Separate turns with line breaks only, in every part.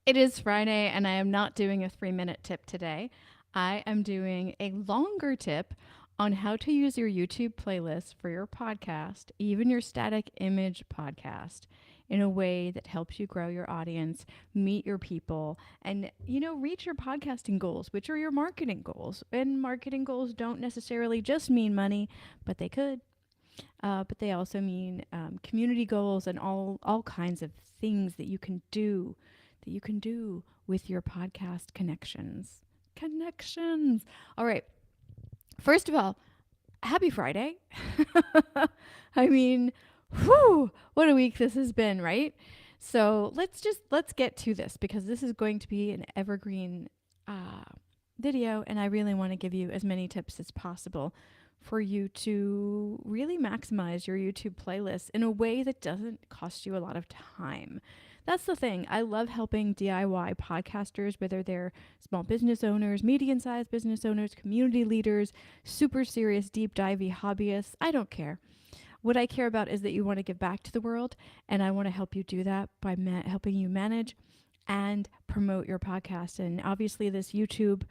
It is Friday, and I am not doing a 3-minute tip today. I am doing a longer tip on how to use your YouTube playlist for your podcast, even your static image podcast, in a way that helps you grow your audience, meet your people, and reach your podcasting goals, which are your marketing goals. And marketing goals don't necessarily just mean money, but they could. But they also mean community goals and all kinds of things that you can do with your podcast connections. Connections. All right. First of all, happy Friday. I mean, whew, what a week this has been, right? So let's get to this because this is going to be an evergreen uh, video, and I really want to give you as many tips as possible for you to really maximize your YouTube playlist in a way that doesn't cost you a lot of time. That's the thing. I love helping DIY podcasters, whether they're small business owners, medium sized business owners, community leaders, super serious, deep divey hobbyists. I don't care. What I care about is that you want to give back to the world, and I want to help you do that by helping you manage and promote your podcast. And obviously, this YouTube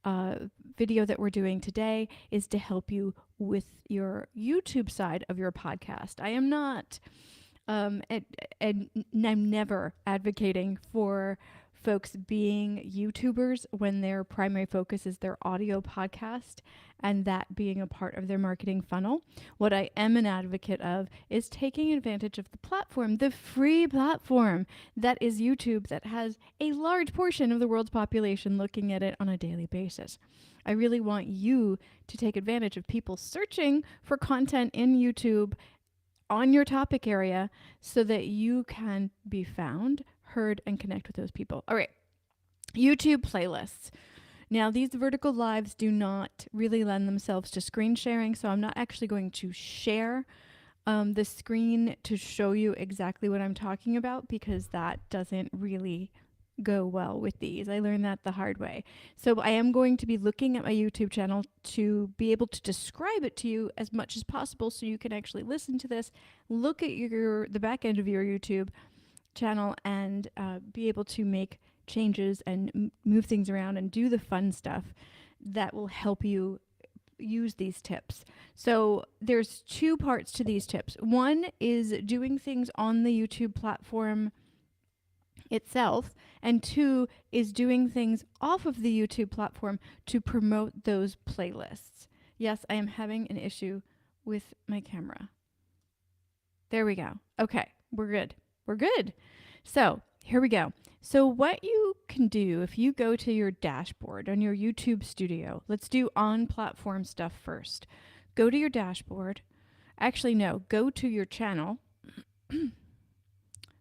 uh, video that we're doing today is to help you with your YouTube side of your podcast. I am not, and I'm never advocating for folks being YouTubers when their primary focus is their audio podcast and that being a part of their marketing funnel. What I am an advocate of is taking advantage of the platform, the free platform that is YouTube, that has a large portion of the world's population looking at it on a daily basis. I really want you to take advantage of people searching for content in YouTube on your topic area so that you can be found, heard, and connect with those people. All right, YouTube playlists. Now, these vertical lives do not really lend themselves to screen sharing, so I'm not actually going to share the screen to show you exactly what I'm talking about because that doesn't really go well with these. I learned that the hard way. So I am going to be looking at my YouTube channel to be able to describe it to you as much as possible so you can actually listen to this, look at the back end of your YouTube channel, and be able to make changes and move things around and do the fun stuff that will help you use these tips. So there's two parts to these tips. One is doing things on the YouTube platform itself, and two is doing things off of the YouTube platform to promote those playlists. Yes, I am having an issue with my camera. There we go. Okay, we're good. We're good. So here we go. So what you can do if you go to your dashboard on your YouTube studio, let's do on-platform stuff first. Go to your dashboard. Actually, no, go to your channel.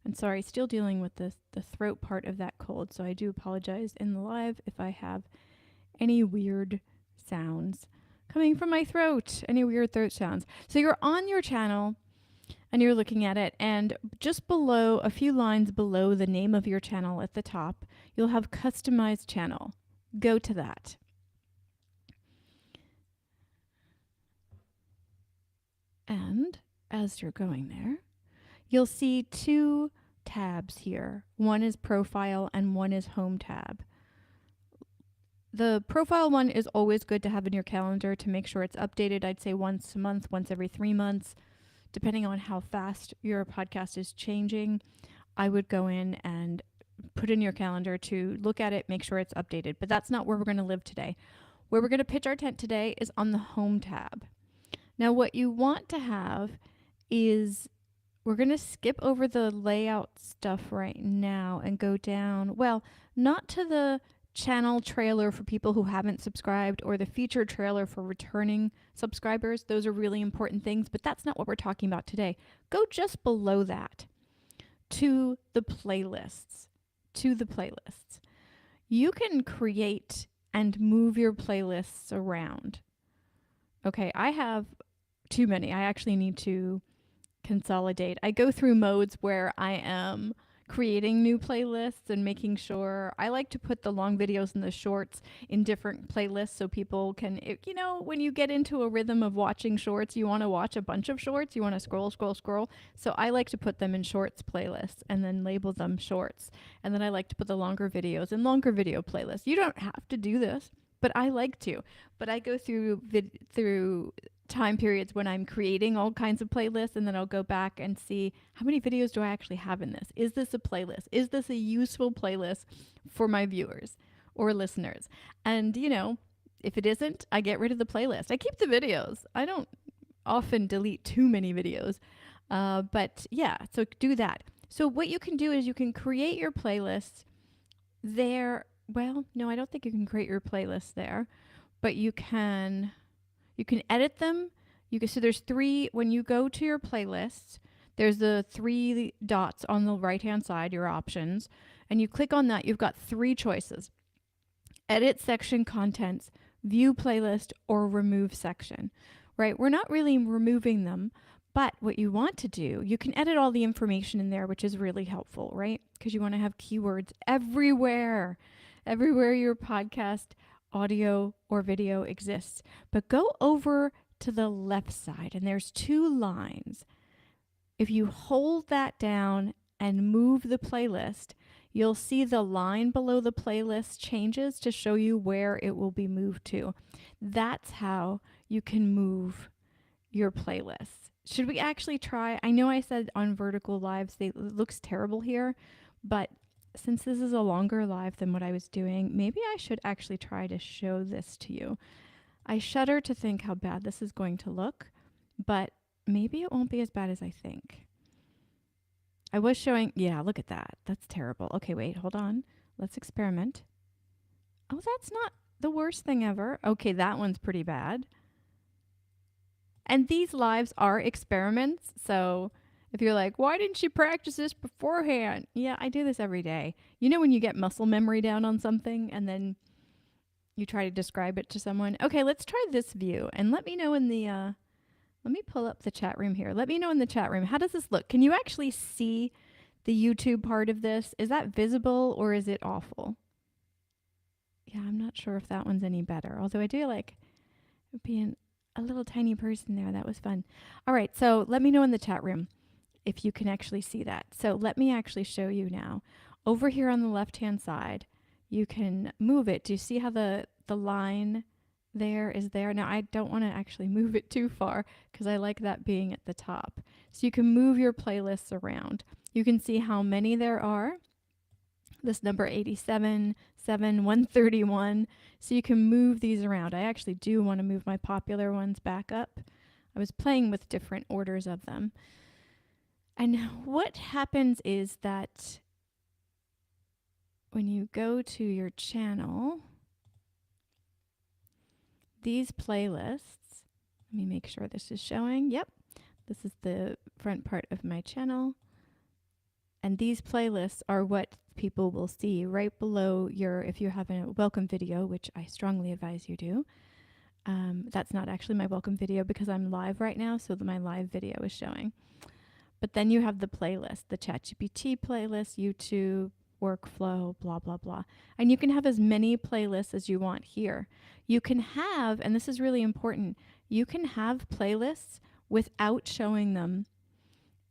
And sorry, still dealing with the throat part of that cold, so I do apologize in the live if I have any weird sounds coming from my throat, any weird throat sounds. So you're on your channel and you're looking at it, and just below, a few lines below the name of your channel at the top, you'll have customized channel. Go to that. And as you're going there, you'll see two tabs here. One is profile and one is home tab. The profile one is always good to have in your calendar to make sure it's updated. I'd say once a month, once every 3 months, depending on how fast your podcast is changing. I would go in and put in your calendar to look at it, make sure it's updated. But that's not where we're going to live today. Where we're going to pitch our tent today is on the home tab. Now, what you want to have is, we're going to skip over the layout stuff right now and go down, well, not to the channel trailer for people who haven't subscribed or the feature trailer for returning subscribers. Those are really important things, but that's not what we're talking about today. Go just below that to the playlists. You can create and move your playlists around. Okay, I have too many. I actually need to consolidate. I go through modes where I am creating new playlists and making sure I like to put the long videos and the shorts in different playlists so people can, when you get into a rhythm of watching shorts, you want to watch a bunch of shorts, you want to scroll, scroll, scroll. So I like to put them in shorts playlists and then label them shorts. And then I like to put the longer videos in longer video playlists. You don't have to do this, but I like to. But I go through time periods when I'm creating all kinds of playlists, and then I'll go back and see how many videos do I actually have in this? Is this a playlist? Is this a useful playlist for my viewers or listeners? And, if it isn't, I get rid of the playlist. I keep the videos. I don't often delete too many videos. But yeah, so do that. So what you can do is you can create your playlists there. Well, no, I don't think you can create your playlist there, but you can edit them. So there's three, when you go to your playlists, there's the three dots on the right-hand side, your options, and you click on that. You've got three choices: edit section contents, view playlist, or remove section, right? We're not really removing them, but what you want to do, you can edit all the information in there, which is really helpful, right? Because you want to have keywords everywhere your podcast audio or video exists. But go over to the left side and there's two lines. If you hold that down and move the playlist, you'll see the line below the playlist changes to show you where it will be moved to. That's how you can move your playlists. Should we actually try? I know I said on vertical lives, it looks terrible here, but since this is a longer live than what I was doing, maybe I should actually try to show this to you. I shudder to think how bad this is going to look, but maybe it won't be as bad as I think. I was showing, yeah, look at that. That's terrible. Okay, wait, hold on. Let's experiment. Oh, that's not the worst thing ever. Okay, that one's pretty bad. And these lives are experiments, so if you're like, why didn't you practice this beforehand? Yeah, I do this every day. You know when you get muscle memory down on something and then you try to describe it to someone? Okay, let's try this view. And let me know in the, let me pull up the chat room here. Let me know in the chat room. How does this look? Can you actually see the YouTube part of this? Is that visible or is it awful? Yeah, I'm not sure if that one's any better. Although I do like being a little tiny person there. That was fun. All right, so let me know in the chat room if you can actually see that. So let me actually show you now. Over here on the left-hand side, you can move it. Do you see how the line there is there? Now, I don't want to actually move it too far because I like that being at the top. So you can move your playlists around. You can see how many there are. This number 87, 7, 131. So you can move these around. I actually do want to move my popular ones back up. I was playing with different orders of them. And what happens is that when you go to your channel, these playlists, let me make sure this is showing. Yep, this is the front part of my channel. And these playlists are what people will see right below your, if you have a welcome video, which I strongly advise you do. That's not actually my welcome video because I'm live right now, so my live video is showing. But then you have the playlist, the ChatGPT playlist, YouTube, workflow, blah, blah, blah. And you can have as many playlists as you want here. You can have, and this is really important, you can have playlists without showing them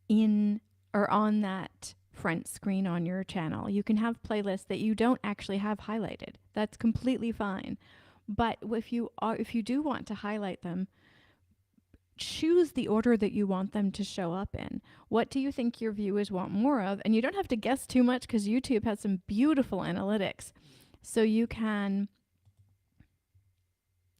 in or on that front screen on your channel. You can have playlists that you don't actually have highlighted. That's completely fine. But if you do want to highlight them, choose the order that you want them to show up in. What do you think your viewers want more of? And you don't have to guess too much because YouTube has some beautiful analytics. So you can,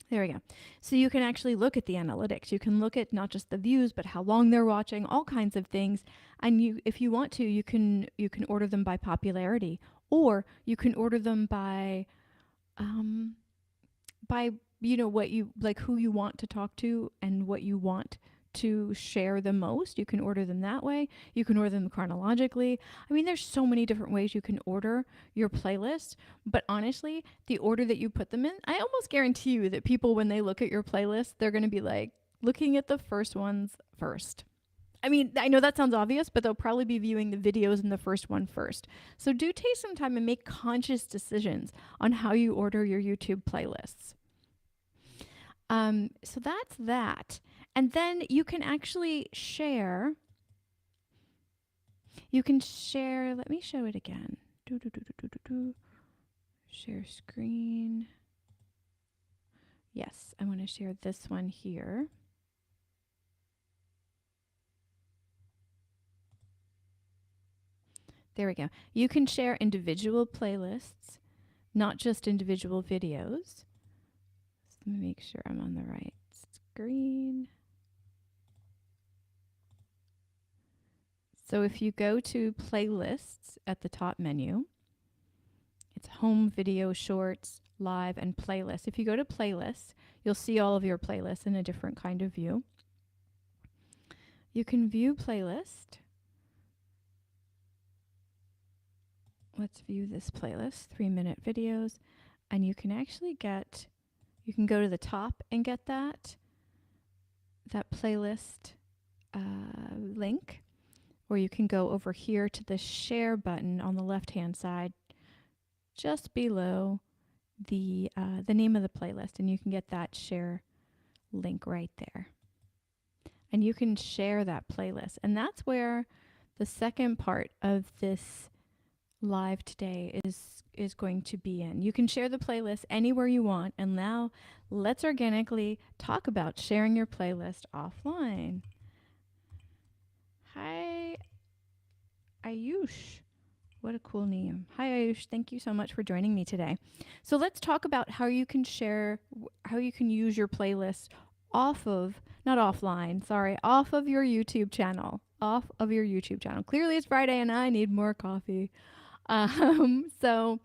there we go. So you can actually look at the analytics. You can look at not just the views, but how long they're watching, all kinds of things. And you, if you want to, you can order them by popularity, or you can order them by you know, what you like, who you want to talk to and what you want to share the most. You can order them that way. You can order them chronologically. I mean, there's so many different ways you can order your playlist, but honestly, the order that you put them in, I almost guarantee you that people, when they look at your playlist, they're going to be like looking at the first ones first. I mean, I know that sounds obvious, but they'll probably be viewing the videos in the first one first. So do take some time and make conscious decisions on how you order your YouTube playlists. So that's that. And then you can actually share. You can share. Let me show it again. Share screen. Yes, I want to share this one here. There we go. You can share individual playlists, not just individual videos. So let me make sure I'm on the right screen. So if you go to playlists at the top menu, it's home, video, shorts, live, and playlists. If you go to playlists, you'll see all of your playlists in a different kind of view. You can view playlist. Let's view this playlist, 3-minute videos, and you can actually get, you can go to the top and get that playlist link, or you can go over here to the share button on the left-hand side, just below the name of the playlist, and you can get that share link right there. And you can share that playlist, and that's where the second part of this live today is going to be in. You can share the playlist anywhere you want, and now let's organically talk about sharing your playlist offline. Hi, Ayush. What a cool name. Hi, Ayush. Thank you so much for joining me today. So let's talk about how you can share, how you can use your playlist off of, not offline, sorry, off of your YouTube channel. Off of your YouTube channel. Clearly it's Friday and I need more coffee. So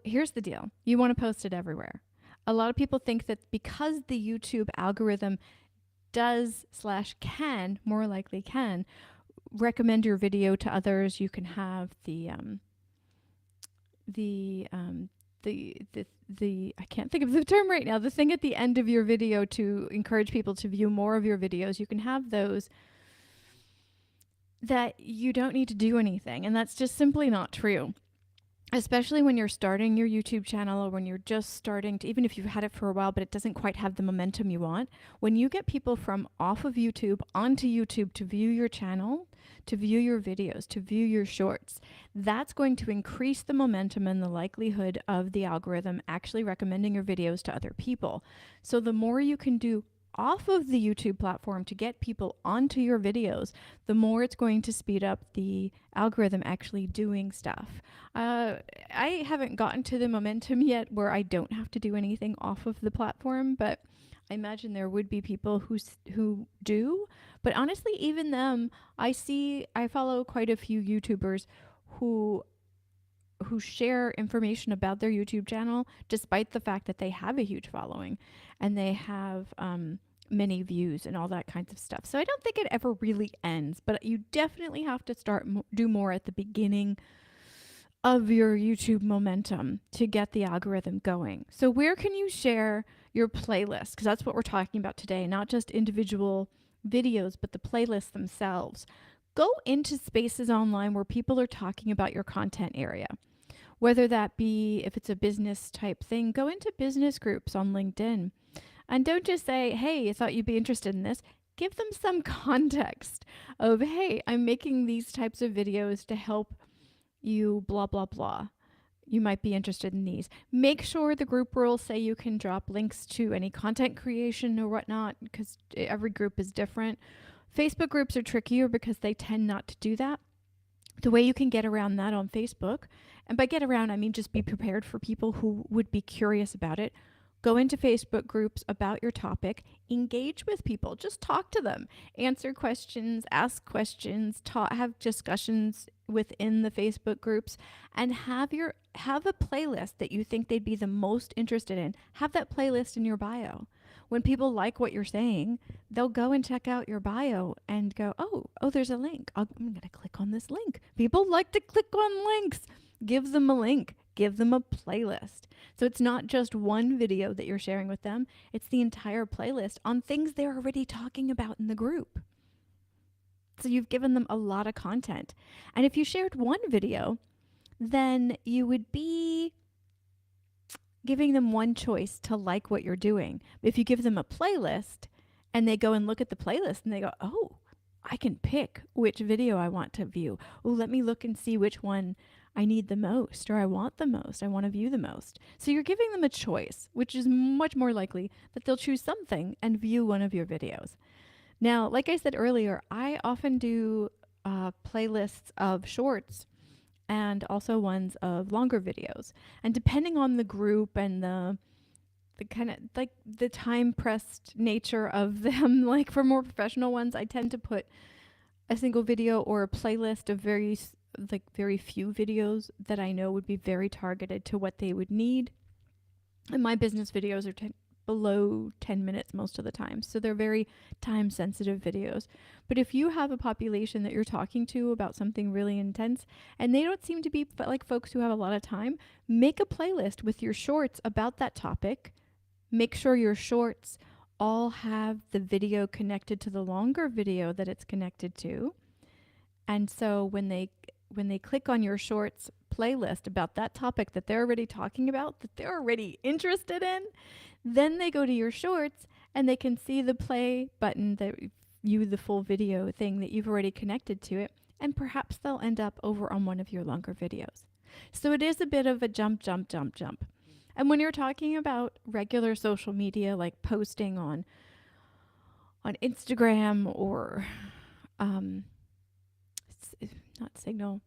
here's the deal. You want to post it everywhere. A lot of people think that because the YouTube algorithm does/can, more likely can, recommend your video to others. You can have the I can't think of the term right now, the thing at the end of your video to encourage people to view more of your videos. You can have those that you don't need to do anything, and that's just simply not true. Especially when you're starting your YouTube channel, or when you're just starting to, even if you've had it for a while but it doesn't quite have the momentum you want, when you get people from off of YouTube onto YouTube to view your channel, to view your videos, to view your shorts, that's going to increase the momentum and the likelihood of the algorithm actually recommending your videos to other people. So the more you can do off of the YouTube platform to get people onto your videos, the more it's going to speed up the algorithm actually doing stuff. I haven't gotten to the momentum yet where I don't have to do anything off of the platform, but I imagine there would be people who do. But honestly, even them, I follow quite a few YouTubers who share information about their YouTube channel despite the fact that they have a huge following and they have many views and all that kinds of stuff. So I don't think it ever really ends, but you definitely have to do more at the beginning of your YouTube momentum to get the algorithm going. So where can you share your playlist? Because that's what we're talking about today, not just individual videos, but the playlists themselves. Go into spaces online where people are talking about your content area. Whether that be, if it's a business type thing, go into business groups on LinkedIn. And don't just say, hey, I thought you'd be interested in this. Give them some context of, hey, I'm making these types of videos to help you blah, blah, blah. You might be interested in these. Make sure the group rules say you can drop links to any content creation or whatnot, because every group is different. Facebook groups are trickier because they tend not to do that. The way you can get around that on Facebook, and by get around, I mean just be prepared for people who would be curious about it. Go into Facebook groups about your topic, engage with people, just talk to them, answer questions, ask questions, have discussions within the Facebook groups, and have a playlist that you think they'd be the most interested in. Have that playlist in your bio. When people like what you're saying, they'll go and check out your bio and go, oh, there's a link. I'm going to click on this link. People like to click on links. Give them a link. give them a playlist. So it's not just one video that you're sharing with them, it's the entire playlist on things they're already talking about in the group. So you've given them a lot of content. And if you shared one video, then you would be giving them one choice to like what you're doing. If you give them a playlist and they go and look at the playlist and they go, oh, I can pick which video I want to view. Oh, let me look and see which one I need the most, or I want the most, I want to view the most. So you're giving them a choice, which is much more likely that they'll choose something and view one of your videos. Now, like I said earlier, I often do playlists of shorts and also ones of longer videos. And depending on the group and the kind of like the time pressed nature of them, like for more professional ones, I tend to put a single video or a playlist of very few videos that I know would be very targeted to what they would need. And my business videos are below 10 minutes most of the time. So they're very time sensitive videos. But if you have a population that you're talking to about something really intense and they don't seem to be like folks who have a lot of time, make a playlist with your shorts about that topic. Make sure your shorts all have the video connected to the longer video that it's connected to. And so when they click on your shorts playlist about that topic that they're already talking about, that they're already interested in, then they go to your shorts and they can see the play button that the full video thing that you've already connected to it, and perhaps they'll end up over on one of your longer videos. So it is a bit of a jump. And when you're talking about regular social media, like posting on Instagram or not Signal,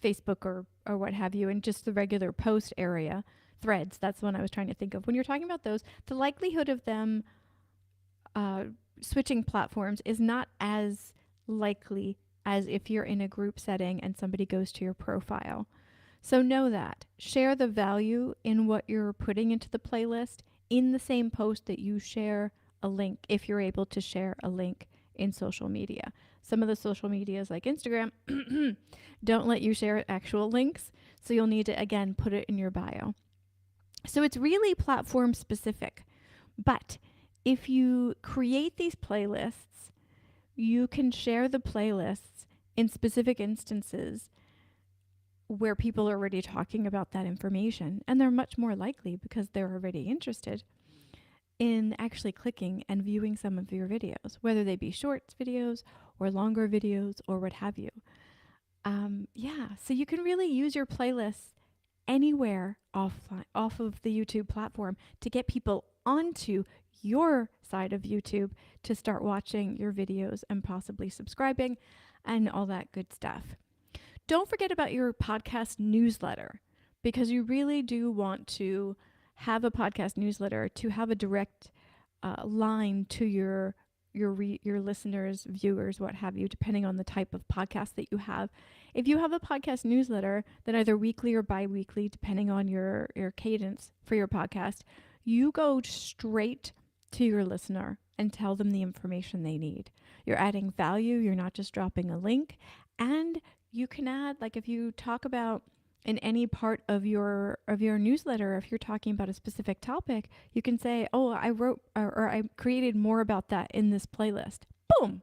Facebook or what have you, and just the regular post area, Threads, that's the one I was trying to think of. When you're talking about those, the likelihood of them switching platforms is not as likely as if you're in a group setting and somebody goes to your profile. So know that. Share the value in what you're putting into the playlist in the same post that you share a link, if you're able to share a link in social media. Some of the social medias like Instagram don't let you share actual links, so you'll need to, again, put it in your bio. So it's really platform specific. But if you create these playlists, you can share the playlists in specific instances where people are already talking about that information, and they're much more likely, because they're already interested, in actually clicking and viewing some of your videos, whether they be shorts videos or longer videos or what have you. So you can really use your playlists anywhere off of the YouTube platform to get people onto your side of YouTube to start watching your videos and possibly subscribing and all that good stuff. Don't forget about your podcast newsletter, because you really do want to have a podcast newsletter to have a direct line to your listeners, viewers, what have you, depending on the type of podcast that you have. If you have a podcast newsletter, then either weekly or bi-weekly, depending on your cadence for your podcast, you go straight to your listener and tell them the information they need. You're adding value. You're not just dropping a link. And you can add, like if you talk about in any part of your newsletter, if you're talking about a specific topic, you can say, oh, I wrote or I created more about that in this playlist. Boom.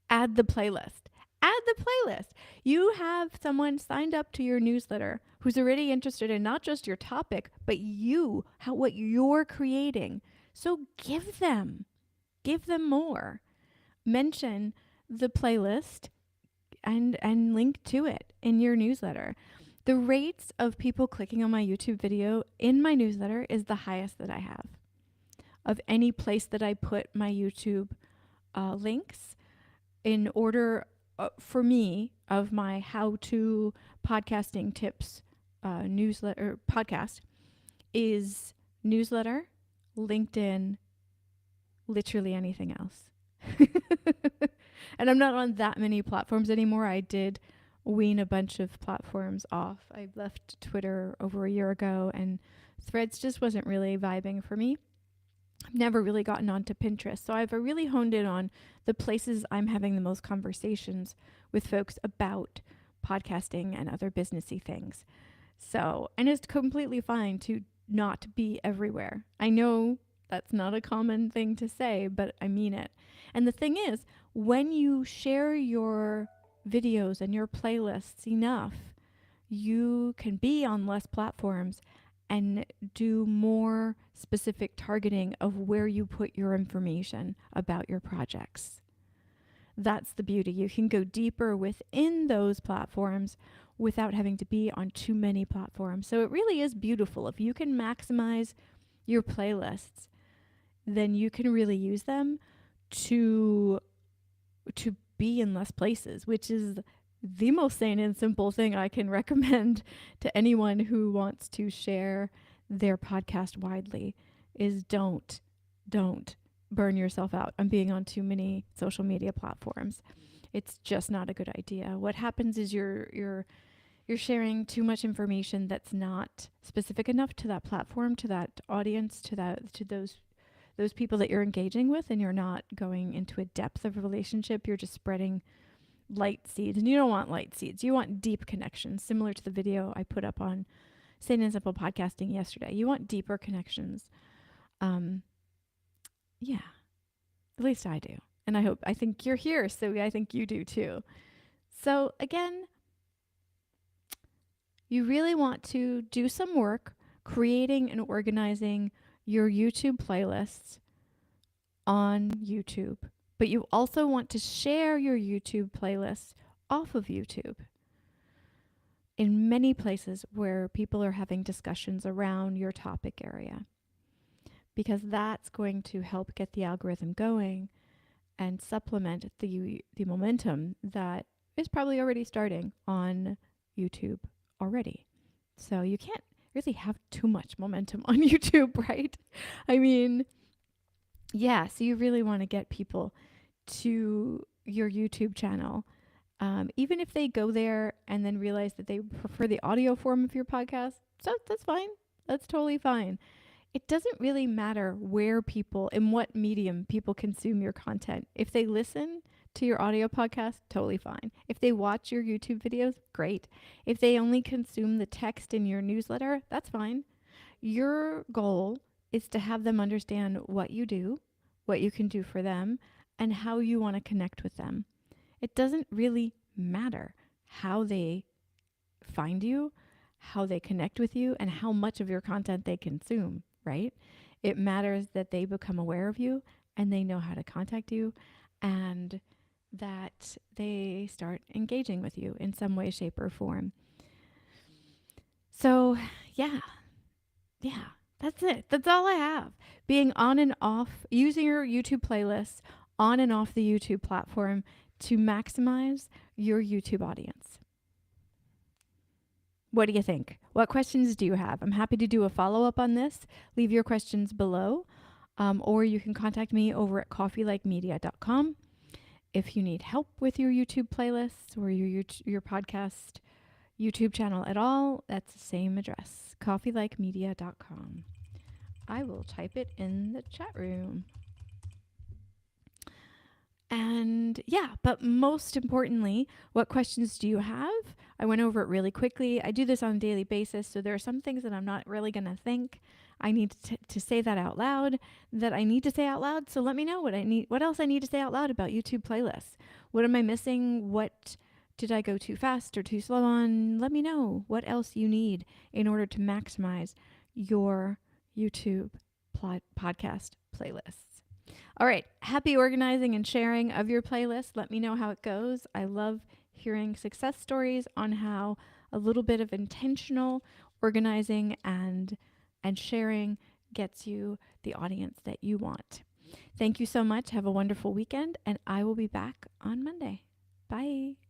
Add the playlist. Add the playlist. You have someone signed up to your newsletter who's already interested in not just your topic, but what you're creating. So give them more. Mention the playlist and link to it in your newsletter. The rates of people clicking on my YouTube video in my newsletter is the highest that I have of any place that I put my YouTube links in order for me of my how-to podcasting tips newsletter podcast is newsletter, LinkedIn, literally anything else. And I'm not on that many platforms anymore. I did wean a bunch of platforms off. I left Twitter over a year ago, and Threads just wasn't really vibing for me. I've never really gotten onto Pinterest, so I've really honed in on the places I'm having the most conversations with folks about podcasting and other businessy things. So, and it's completely fine to not be everywhere. I know that's not a common thing to say, but I mean it. And the thing is, when you share your videos and your playlists enough, you can be on less platforms and do more specific targeting of where you put your information about your projects. That's the beauty. You can go deeper within those platforms without having to be on too many platforms. So it really is beautiful. If you can maximize your playlists, then you can really use them to be in less places, which is the most sane and simple thing I can recommend to anyone who wants to share their podcast widely is don't burn yourself out on being on too many social media platforms. It's just not a good idea. What happens is you're sharing too much information that's not specific enough to that platform, to that audience, to those people that you're engaging with, and you're not going into a depth of a relationship. You're just spreading light seeds, and you don't want light seeds. You want deep connections, similar to the video I put up on Sane and Simple Podcasting yesterday. You want deeper connections. Yeah, at least I do. And I think you're here, so I think you do too. So again, you really want to do some work creating and organizing your YouTube playlists on YouTube. But you also want to share your YouTube playlists off of YouTube in many places where people are having discussions around your topic area, because that's going to help get the algorithm going and supplement the momentum that is probably already starting on YouTube already. So you can't really have too much momentum on YouTube, right? I mean, yeah, so you really want to get people to your YouTube channel. Even if they go there and then realize that they prefer the audio form of your podcast, so that's fine. That's totally fine. It doesn't really matter where people, in what medium people consume your content. If they listen to your audio podcast, totally fine. If they watch your YouTube videos, great. If they only consume the text in your newsletter, that's fine. Your goal is to have them understand what you do, what you can do for them, and how you want to connect with them. It doesn't really matter how they find you, how they connect with you, and how much of your content they consume, right? It matters that they become aware of you and they know how to contact you, and that they start engaging with you in some way, shape, or form. So, yeah, that's it. That's all I have. Being on and off, using your YouTube playlists on and off the YouTube platform to maximize your YouTube audience. What do you think? What questions do you have? I'm happy to do a follow-up on this. Leave your questions below, or you can contact me over at coffeelikemedia.com. If you need help with your YouTube playlists or your podcast YouTube channel at all, that's the same address, coffeelikemedia.com. I will type it in the chat room. And yeah, but most importantly, what questions do you have? I went over it really quickly. I do this on a daily basis, so there are some things that I'm not really going to think. I need to say that out loud, that I need to say out loud. So let me know what else I need to say out loud about YouTube playlists. What am I missing? What did I go too fast or too slow on? Let me know what else you need in order to maximize your YouTube podcast playlists. All right. Happy organizing and sharing of your playlist. Let me know how it goes. I love hearing success stories on how a little bit of intentional organizing and sharing gets you the audience that you want. Thank you so much. Have a wonderful weekend, and I will be back on Monday. Bye.